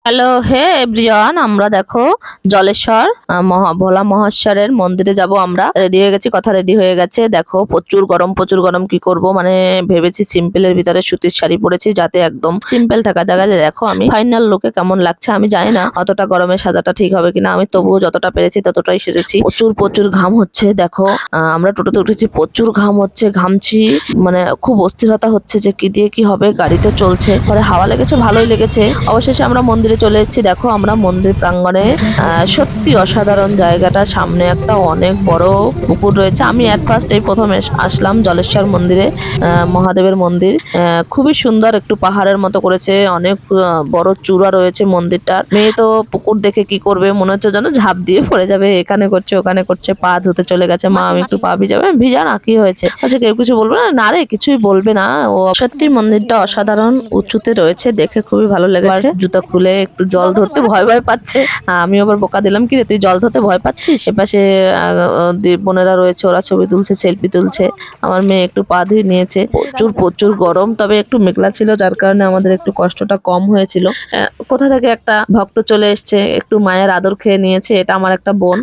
Hello হে everyone, আমরা দেখো জলেশ্বর ভোলা মহেশ্বরের মন্দিরে যাব। আমরা রেডি হয়ে গেছি, কথা রেডি হয়ে গেছে। দেখো প্রচুর গরম, প্রচুর গরম। কি করব, মানে ভেবেছি সিম্পলের ভিতরে সুতির শাড়ি পরেছি যাতে একদম সিম্পল থাকা জায়গায়। দেখো আমি ফাইনাল লুকে কেমন লাগছে আমি জানি না, অতটা গরমে সাজাটা ঠিক হবে কিনা। আমি তবুও যতটা পেরেছি ততটাই সেজেছি। প্রচুর প্রচুর ঘাম হচ্ছে। দেখো আমরা টোটোতে উঠেছি, প্রচুর ঘাম হচ্ছে, ঘামছি, মানে খুব অস্থিরতা হচ্ছে যে কি দিয়ে কি হবে। গাড়িতে চলছে, পরে হাওয়া লেগেছে, ভালোই লেগেছে। অবশেষে আমরা মন্দিরে চলে এসেছি। দেখো আমরা মন্দির প্রাঙ্গণে, সত্যি অসাধারণ জায়গাটা। সামনে একটা অনেক বড় পুকুর রয়েছে। আমি এট ফার্স্ট এই প্রথম আসলাম জলেশ্বর মন্দিরে, মহাদেবের মন্দির। খুবই সুন্দর, একটু পাহাড়ের মতো করেছে, অনেক বড় চূড়া রয়েছে মন্দিরটার। মেয়ে তো পুকুর দেখে কি করবে, মনে হচ্ছে যেন ঝাঁপ দিয়ে পড়ে যাবে। এখানে করছে ওখানে করছে, পা ধুতে চলে গেছে। মা আমি একটু পা ভিজাবে। ভিজা না, কি হয়েছে? আচ্ছা কেউ কিছু বলবে না? না রে, কিছুই বলবে না ও। সত্যি মন্দিরটা অসাধারণ উঁচুতে রয়েছে, দেখে খুবই ভালো লেগেছে। জুতা খুলে একটু জল ধরতে ভয় ভয় পাচ্ছে। আমি আবার বকা দিলাম, কি রে তুই জল ধরতে ভয় পাচ্ছিস? এপাশে বোনেরা রয়েছে, ওরা ছবি তুলছে, সেলফি তুলছে। আমার মেয়ে একটু পা ধুয়ে নিয়েছে। প্রচুর প্রচুর গরম, তবে একটু মেঘলা ছিল যার কারণে আমাদের একটু কষ্টটা কম হয়েছিল। কোথা থেকে একটা ভক্ত চলে এসছে, একটু মায়ের আদর খেয়ে নিয়েছে। এটা আমার একটা বোন,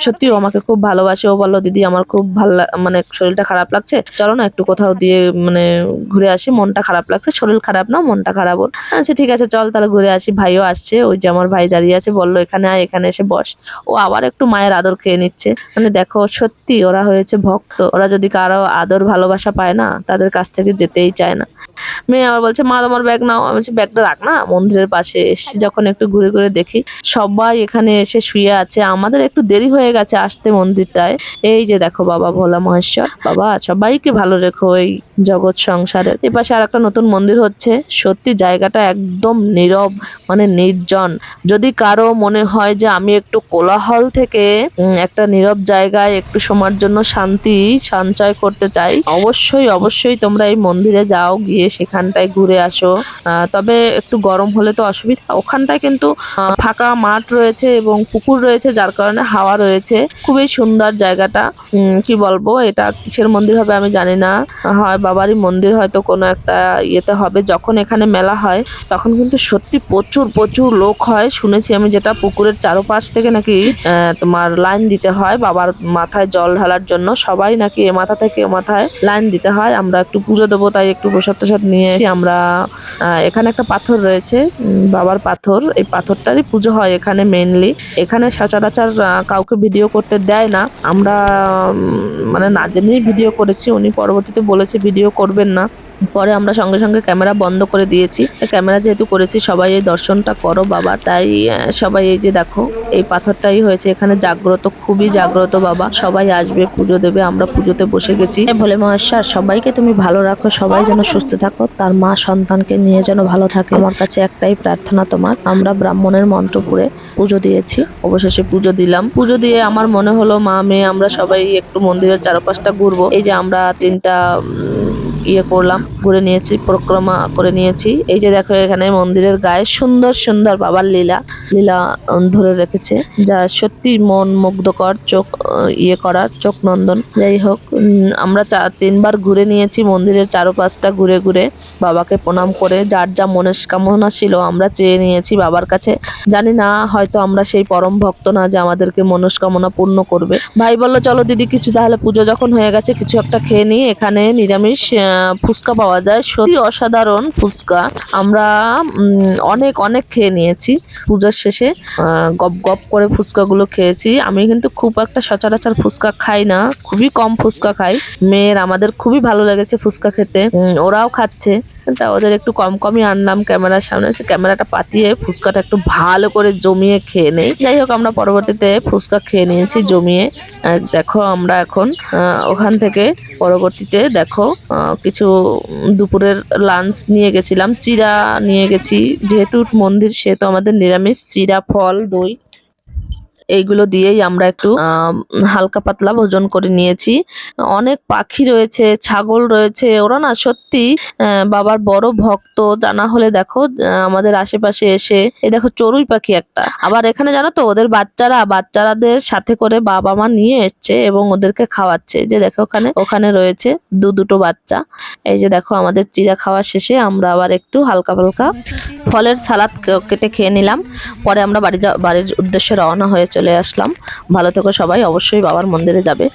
সত্যি ও আমাকে খুব ভালোবাসে। ও বললো দিদি আমার খুব ভালো মানে শরীরটা খারাপ লাগছে, চলো না একটু কোথাও দিয়ে মানে ঘুরে আসি, মনটা খারাপ লাগছে। শরীর খারাপ না, মনটা খারাপ ওর। আচ্ছা ঠিক আছে চল তাহলে ঘুরে আসি। ভাইও আসছে, ওই যে আমার ভাই দাঁড়িয়ে আছে, বললো এখানে আয়, এখানে এসে বস। ও আবার একটু মায়ের আদর খেয়ে নিচ্ছে। মানে দেখো সত্যি ওরা হয়েছে ভক্ত। ওরা যদি কারো আদর ভালোবাসা পায় না, তাদের কাছ থেকে যেতেই চায় না। মেয়ে আবার বলছে মা তোমার ব্যাগ নাও। আমি বলছি ব্যাগটা রাখ না, মন্দিরের পাশে এসে যখন একটু ঘুরে ঘুরে দেখি সবাই এখানে এসে শুয়ে আছে। আমাদের একটু দেরি হয়ে গেছে আসতে মন্দিরটায়। এই যে দেখো বাবা ভোলা মহেশ্বর, বাবা সবাইকে ভালো রেখো এই জগৎ সংসারের। এপাশে আর একটা নতুন মন্দির হচ্ছে। সত্যি জায়গাটা একদম নীরব, মানে নির্জন। যদি কারো মনে হয় যে আমি একটু কোলাহল থেকে একটা নীরব জায়গায় একটু সময়ের জন্য শান্তি সঞ্চয় করতে চাই, অবশ্যই অবশ্যই তোমরা এই মন্দিরে যাও, গিয়ে সেখানটায় ঘুরে আসো। তবে একটু গরম হলে তো অসুবিধা। ওখানটায় কিন্তু ফাঁকা মাঠ রয়েছে এবং পুকুর রয়েছে, যার কারণে হাওয়া রয়েছে। খুবই সুন্দর জায়গাটা। কি বলবো, এটা কিসের মন্দির হবে আমি জানি না, হয় বাবারই মন্দির, হয়তো কোনো একটা ইয়েতে হবে। যখন এখানে মেলা হয় তখন কিন্তু সত্যি প্রচুর প্রচুর লোক হয় শুনেছি আমি, যেটা পুকুরের চারপাশ থেকে নাকি তোমার লাইন দিতে হয় বাবার মাথায় জল ঢালার জন্য। সবাই নাকি এ মাথা থেকে এ মাথায় লাইন দিতে হয়। আমরা একটু পুজো দেবো, তাই একটু প্রসাদ টসাদ নিয়ে এসে আমরা এখানে একটা পাথর রয়েছে, বাবার পাথর। এই পাথরটারই পুজো হয় এখানে মেইনলি। এখানে সচরাচর কাউকে ভিডিও করতে দেয় না। আমরা মানে না জেনেই ভিডিও করেছি। উনি পরবর্তীতে বলেছে ভিডিও করবেন না, পরে আমরা সঙ্গে সঙ্গে ক্যামেরা বন্ধ করে দিয়েছি। ক্যামেরা যেহেতু করেছি, সবাই এই দর্শনটা করো বাবা। তাই সবাই এই যে দেখো এই পাথরটাই হয়েছে এখানে জাগ্রত, খুবই জাগ্রত বাবা। সবাই আসবে, পুজো দেবে। আমরা পুজোতে বসে গেছি। ভোলে মহেশ্বর সবাইকে তুমি ভালো রাখো, সবাই যেন সুস্থ থাকো, তার মা সন্তানকে নিয়ে যেন ভালো থাকে। আমার কাছে একটাই প্রার্থনা তোমার। আমরা ব্রাহ্মণের মন্ত্র পড়ে পুজো দিয়েছি, অবশেষে পুজো দিলাম। পুজো দিয়ে আমার মনে হলো মা মেয়ে আমরা সবাই একটু মন্দিরের চারপাশটা ঘুরবো। এই যে আমরা তিনটা ইয়ে করলাম, ঘুরে নিয়েছি, পরিক্রমা করে নিয়েছি। এই যে দেখো এখানে মন্দিরের গায়ে সুন্দর সুন্দর বাবার লীলা লীলা ধরে রেখেছে, যা সত্যি মন মুগ্ধকর, চোখ ইয়ে করার, চোখ নন্দন। যাই হোক আমরা তিনবার ঘুরে নিয়েছি মন্দিরের চারপাশটা ঘুরে ঘুরে, বাবাকে প্রণাম করে যার যা মনস্কামনা ছিল আমরা চেয়ে নিয়েছি বাবার কাছে। জানি না হয়তো আমরা সেই পরম ভক্ত না যে আমাদেরকে মনস্কামনা পূর্ণ করবে। ভাই বললো চলো দিদি কিছু, তাহলে পুজো যখন হয়ে গেছে কিছু একটা খেয়ে নিই। এখানে নিরামিষ ফুচকা পাওয়া যায়, সত্যি অসাধারণ ফুচকা। আমরা অনেক অনেক খেয়ে নিয়েছি পুজোর শেষে। গপ গপ করে ফুচকাগুলো খেয়েছি। আমি কিন্তু খুব একটা সচরাচর ফুচকা খাই না, খুবই কম ফুচকা খাই। মেয়ের আমাদের খুবই ভালো লেগেছে ফুচকা খেতে, ওরাও খাচ্ছে। তা ওদের একটু কম কমই আনলাম ক্যামেরার সামনে, এসে ক্যামেরাটা পাতিয়ে ফুচকাটা একটু ভালো করে জমিয়ে খেয়ে নেই। যাই হোক আমরা পরবর্তীতে ফুচকা খেয়ে নিয়েছি জমিয়ে। দেখো আমরা এখন ওখান থেকে পরবর্তীতে দেখো কিছু দুপুরের লাঞ্চ নিয়ে গেছিলাম, চিড়া নিয়ে গেছি। যেহেতু মন্দির সেহেতু আমাদের নিরামিষ, চিড়া, ফল, দই এইগুলো দিয়েই আমরা একটু হালকা পাতলা ভোজন করে নিয়েছি। অনেক পাখি রয়েছে, ছাগল রয়েছে, ওরা না সত্যি বাবার বড় ভক্ত। জানা হলে দেখো আমাদের আশেপাশে এসে, এই দেখো চড়ুই পাখি একটা। আবার এখানে জানো তো ওদের বাচ্চারাদের সাথে করে বাবা মা নিয়ে এসছে এবং ওদেরকে খাওয়াচ্ছে। যে দেখো ওখানে রয়েছে দুটো বাচ্চা। এই যে দেখো আমাদের চিড়া খাওয়া শেষে আমরা আবার একটু হালকা পালকা ফলের সালাদ কেটে খেয়ে নিলাম। পরে আমরা বাড়ির উদ্দেশ্যে রওনা হয়ে চলে আসলাম। ভালো থেকো সবাই, অবশ্যই বাবার মন্দিরে যাবে।